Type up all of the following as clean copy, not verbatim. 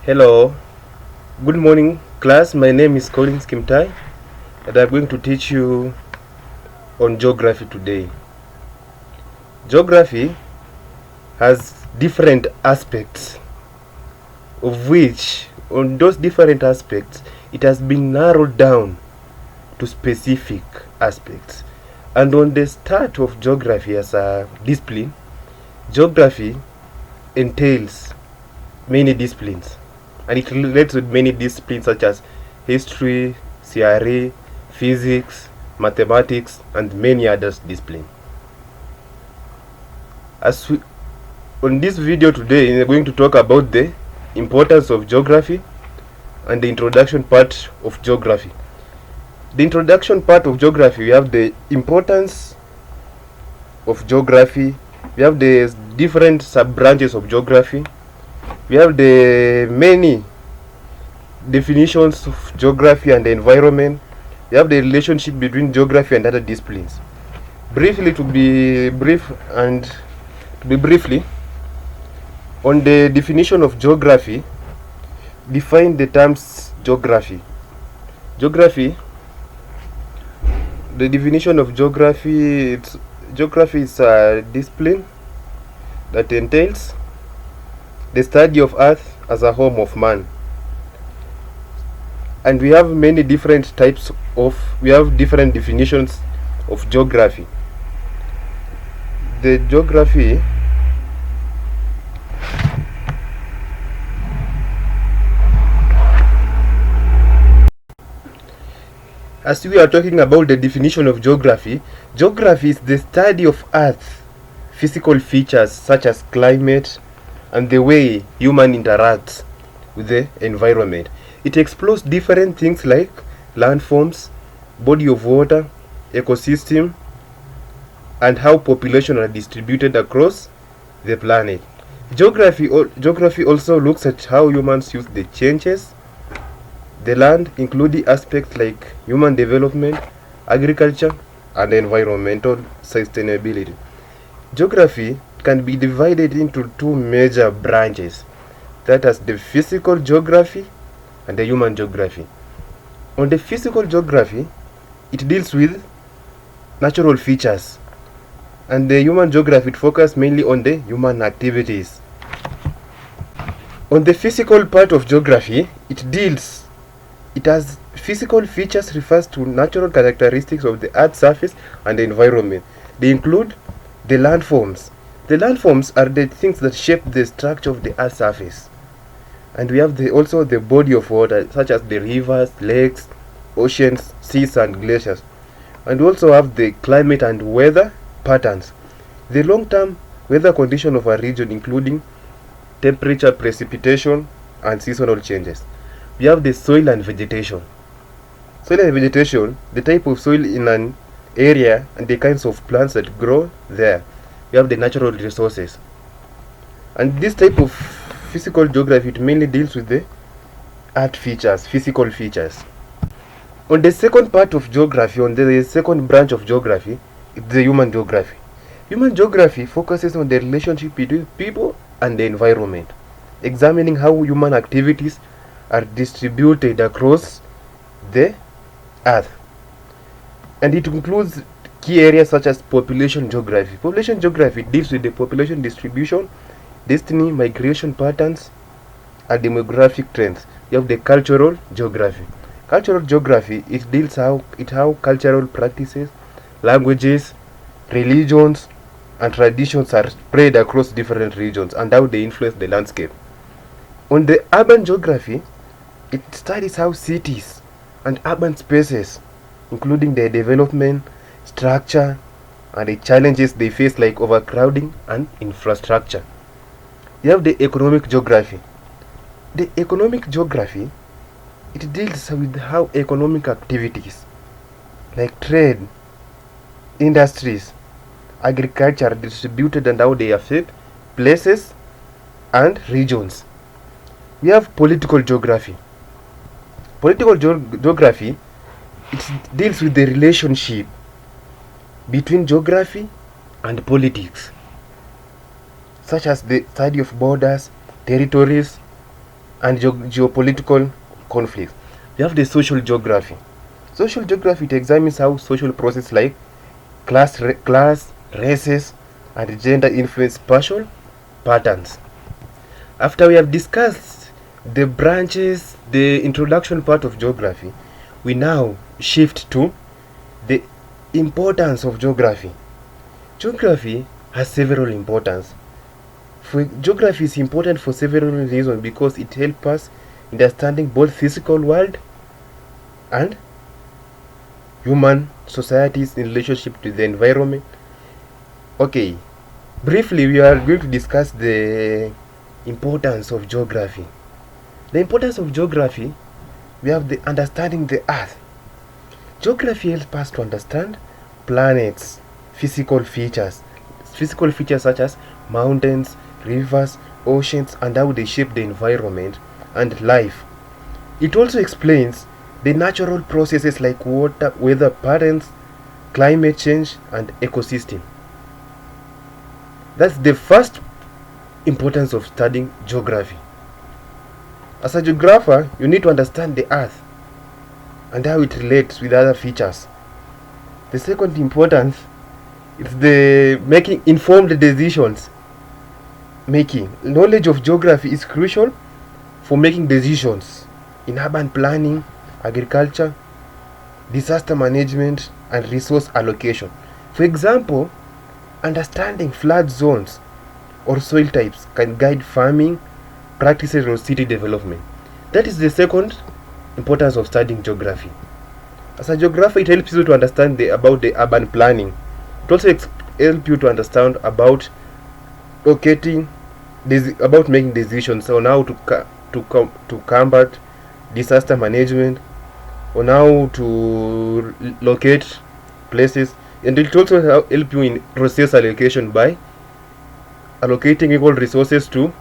Hello, good morning class. My name is Collins Kimtai and I'm going to teach you on geography today. Geography has different aspects, of which on those different aspects it has been narrowed down to specific aspects. And on the start of geography as a discipline, geography entails many disciplines, and it relates with many disciplines such as history, CRA, physics, mathematics, and many other disciplines. On this video today, we are going to talk about the importance of geography and the introduction part of geography. The introduction part of geography, we have the importance of geography, we have the different sub-branches of geography, we have the many definitions of geography and the environment, we have the relationship between geography and other disciplines. Briefly, on the definition of geography, define the terms geography. The definition of geography, geography is a discipline that entails the study of Earth as a home of man. And we have many different different definitions of geography. The geography as we are talking about the definition of geography, geography is the study of Earth's physical features such as climate and the way human interacts with the environment. It explores different things like landforms, body of water, ecosystem, and how population are distributed across the planet. Geography also looks at how humans use the changes the land, including aspects like human development, agriculture, and environmental sustainability. Geography can be divided into two major branches, that is the physical geography and the human geography. On the physical geography, it deals with natural features, and the human geography it focuses mainly on the human activities. On the physical part of geography, it has physical features refers to natural characteristics of the Earth's surface and the environment. They include the landforms. The landforms are the things that shape the structure of the Earth's surface. And we have also the body of water, such as the rivers, lakes, oceans, seas, and glaciers. And we also have the climate and weather patterns. The long-term weather condition of a region, including temperature, precipitation, and seasonal changes. We have the soil and vegetation. Soil and vegetation, the type of soil in an area and the kinds of plants that grow there. We have the natural resources. And this type of physical geography, it mainly deals with the earth features, physical features. On the second part of geography, on the second branch of geography, it's the human geography. Human geography focuses on the relationship between people and the environment, examining how human activities are distributed across the earth. And it includes key areas such as population geography. Population geography deals with the population distribution, destiny, migration patterns, and demographic trends. You have the cultural geography. Cultural geography, it deals how cultural practices, languages, religions, and traditions are spread across different regions and how they influence the landscape. On the urban geography, it studies how cities and urban spaces, including their development, structure, and the challenges they face like overcrowding and infrastructure. You have the economic geography. The economic geography, it deals with how economic activities like trade, industries, agriculture are distributed and how they affect places and regions. We have political geography. Political geography, it deals with the relationship between geography and politics, such as the study of borders, territories, and geopolitical conflicts. We have the social geography. Social geography, it examines how social processes like class, races, and gender influence spatial patterns. After we have discussed the branches, the introduction part of geography, we now shift to the importance of geography. Geography has several importance. Geography is important for several reasons because it helps us understanding both physical world and human societies in relationship to the environment. Okay, briefly we are going to discuss the importance of geography. The importance of geography, we have the understanding the earth. Geography helps us to understand planets, physical features such as mountains, rivers, oceans, and how they shape the environment and life. It also explains the natural processes like water, weather patterns, climate change, and ecosystem. That's the first importance of studying geography. As a geographer, you need to understand the earth and how it relates with other features. The second importance is the making informed decisions. Knowledge of geography is crucial for making decisions in urban planning, agriculture, disaster management, and resource allocation. For example, understanding flood zones or soil types can guide farming practices or city development. That is the second importance of studying geography. As a geographer, it helps you to understand about the urban planning. It also helps you to understand about about making decisions on how to combat disaster management, on how to locate places, and it also help you in resource allocation by allocating equal resources to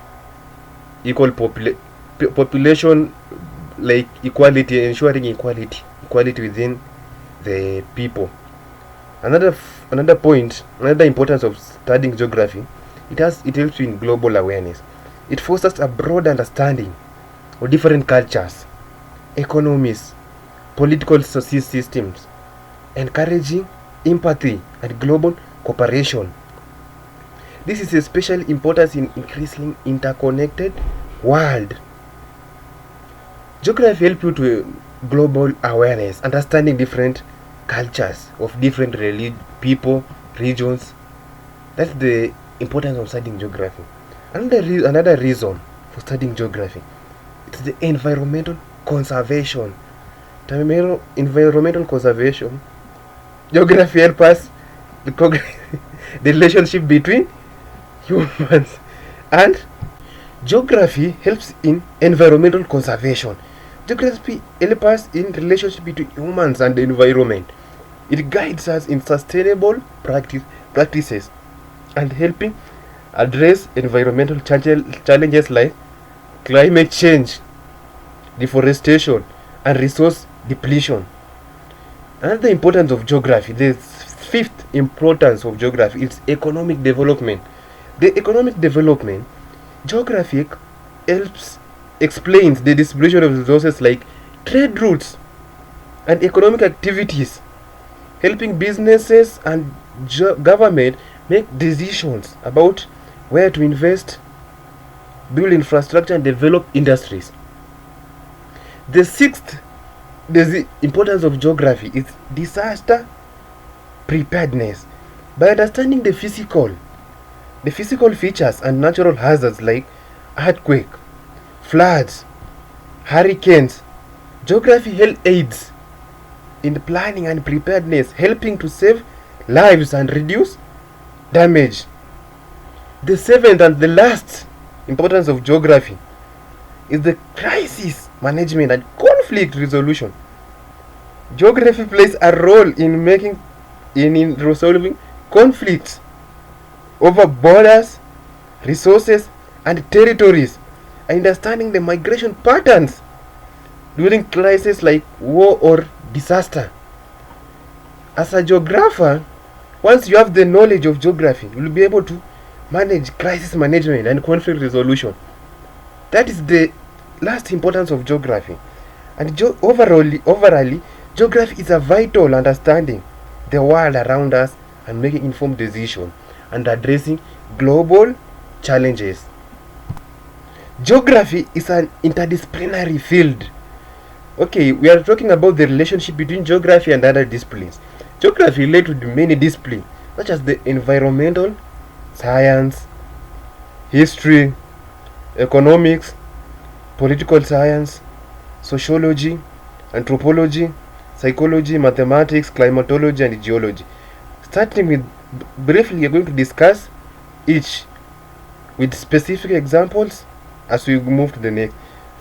equal population, like equality, ensuring equality within the people. Another importance of studying geography, it helps you in global awareness. It fosters a broad understanding of different cultures, economies, political systems, encouraging empathy and global cooperation. This is especially important in increasingly interconnected world. Geography helps you to global awareness, understanding different cultures of different people, regions. That's the importance of studying geography. Another reason for studying geography, it's the environmental conservation. Environmental conservation, geography helps us the relationship between humans, and geography helps in environmental conservation. Geography helps us in relationship between humans and the environment. It guides us in sustainable practices and helping address environmental challenges like climate change, deforestation, and resource depletion. Another importance of geography, the fifth importance of geography, is economic development. The economic development, geography explains the distribution of resources like trade routes and economic activities, helping businesses and government make decisions about where to invest, build infrastructure, and develop industries. The importance of geography is disaster preparedness. By understanding the physical features and natural hazards like earthquake, floods, hurricanes, geography aids in planning and preparedness, helping to save lives and reduce damage. The seventh and the last importance of geography is the crisis management and conflict resolution. Geography plays a role in resolving conflicts over borders, resources, and territories, understanding the migration patterns during crises like war or disaster. As a geographer, once you have the knowledge of geography, you will be able to manage crisis management and conflict resolution. That is the last importance of geography. And overall, geography is a vital understanding the world around us and making informed decisions and addressing global challenges. Geography is an interdisciplinary field. Okay, we are talking about the relationship between geography and other disciplines. Geography relates to many disciplines such as the environmental science, history, economics, political science, sociology, anthropology, psychology, mathematics, climatology, and geology. Starting with briefly, we are going to discuss each with specific examples as we move to the next.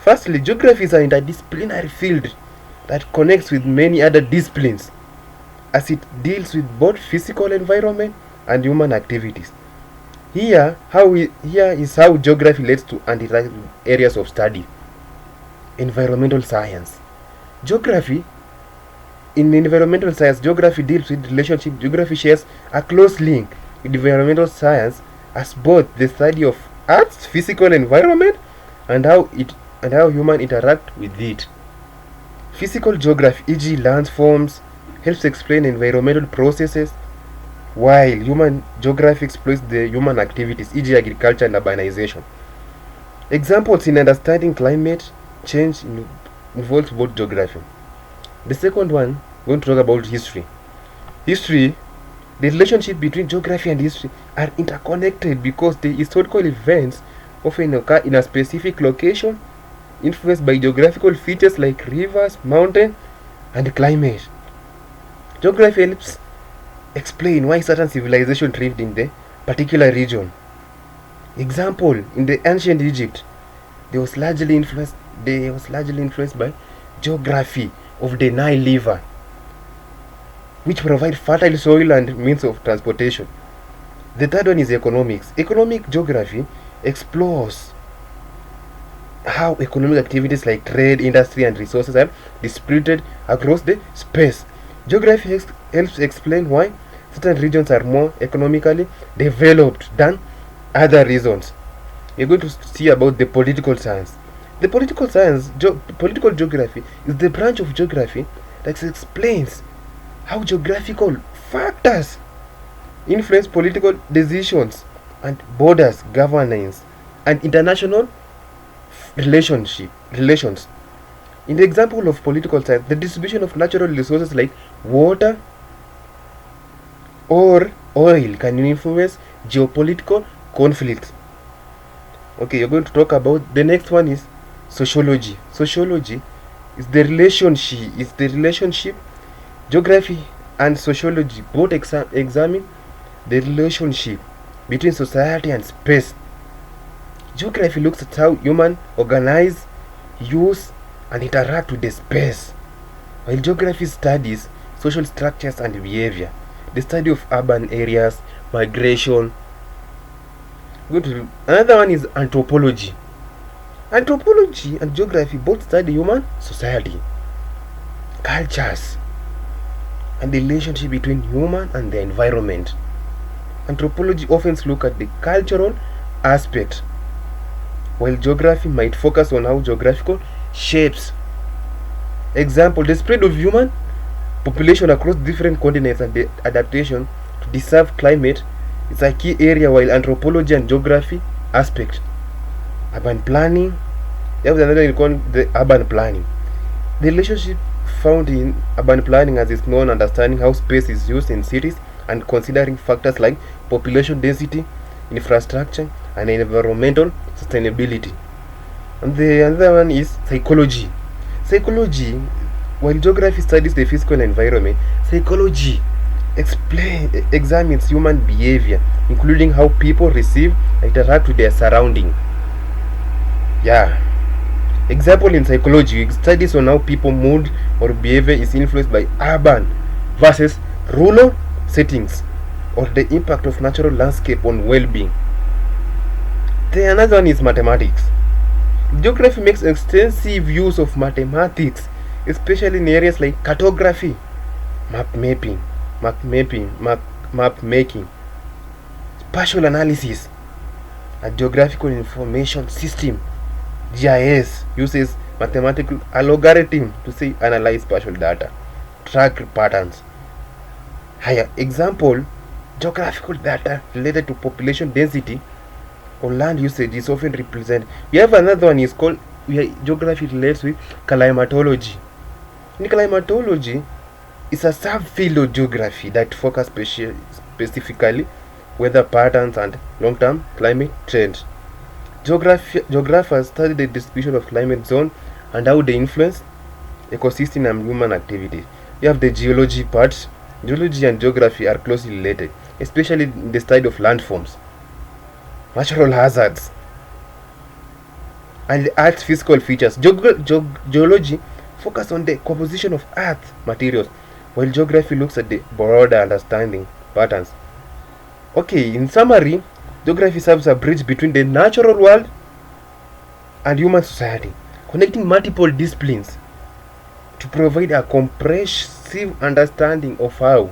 Firstly, geography is an interdisciplinary field that connects with many other disciplines as it deals with both physical environment and human activities. Here is how geography relates to and interacts with areas of study. Environmental science. Geography in environmental science, geography deals with relationship. Geography shares a close link with environmental science as both the study of Earth's physical environment and how humans interact with it. Physical geography, e.g., landforms, helps explain environmental processes, while human geography explores the human activities, e.g., agriculture and urbanization. Examples in understanding climate change involves both geography. The second one, we're going to talk about history. History, the relationship between geography and history are interconnected because the historical events often occur in a specific location, influenced by geographical features like rivers, mountains, and climate. Geography helps explain why certain civilization thrived in the particular region. Example, in the ancient Egypt, they was largely influenced by geography of the Nile River, which provide fertile soil and means of transportation. The third one is economics. Economic geography explores how economic activities like trade, industry, and resources are distributed across the space. Geography helps explain why certain regions are more economically developed than other regions. We're going to see about the political science. The political geography is the branch of geography that explains how geographical factors influence political decisions and borders, governance, and international relations. In the example of political science, the distribution of natural resources like water or oil can influence geopolitical conflicts. Okay, you're going to talk about the next one is sociology. Sociology is the relationship. Geography and sociology both examine the relationship between society and space. Geography looks at how humans organize, use, and interact with the space, while geography studies social structures and behavior, the study of urban areas, migration. Another one is anthropology. Anthropology and geography both study human society, cultures, and the relationship between human and the environment. Anthropology often looks at the cultural aspect, while geography might focus on how geographical shapes. Example, the spread of human population across different continents and the adaptation to deserve climate is a key area, while anthropology and geography aspect. Urban planning, there was another called the urban planning. The relationship found in urban planning as is known understanding how space is used in cities and considering factors like population density, infrastructure, and environmental sustainability. And the other one is psychology. Psychology, while geography studies the physical environment, psychology examines human behavior, including how people receive and interact with their surrounding. Example in psychology, studies on how people mood or behavior is influenced by urban versus rural settings, or the impact of natural landscape on well-being. The another one is mathematics. Geography makes extensive use of mathematics, especially in areas like cartography, map making, spatial analysis, and geographical information system. GIS uses mathematical algorithm to say analyze spatial data, track patterns. Higher example, geographical data related to population density or land usage is often represented. We have another one is called geography relates with climatology. In climatology, it's a subfield of geography that focuses specifically weather patterns and long-term climate trends. Geographers study the distribution of climate zones and how they influence ecosystem and human activity. You have the geology part. Geology and geography are closely related, especially in the study of landforms, natural hazards, and the Earth's physical features. Geology focuses on the composition of Earth materials, while geography looks at the broader understanding patterns. Okay, in summary, geography serves a bridge between the natural world and human society, connecting multiple disciplines to provide a comprehensive understanding of how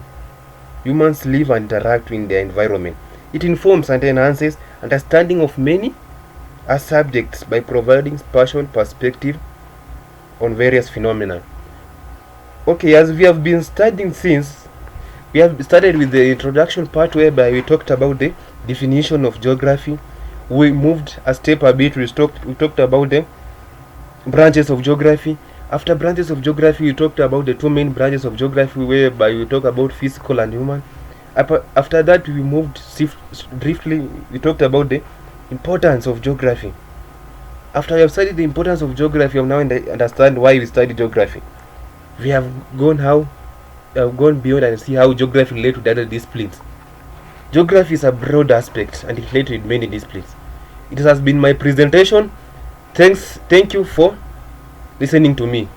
humans live and interact in their environment. It informs and enhances understanding of many subjects by providing spatial perspective on various phenomena. Okay, as we have been studying since, we have started with the introduction part whereby we talked about the definition of geography. We moved a step a bit. We talked about the branches of geography. After branches of geography, we talked about the two main branches of geography whereby we talk about physical and human. After that, we moved briefly. We talked about the importance of geography. After we have studied the importance of geography, we now understand why we study geography. We have gone beyond and see how geography relates to the other disciplines. Geography is a broad aspect and it relates with many disciplines. It has been my presentation. Thank you for listening to me.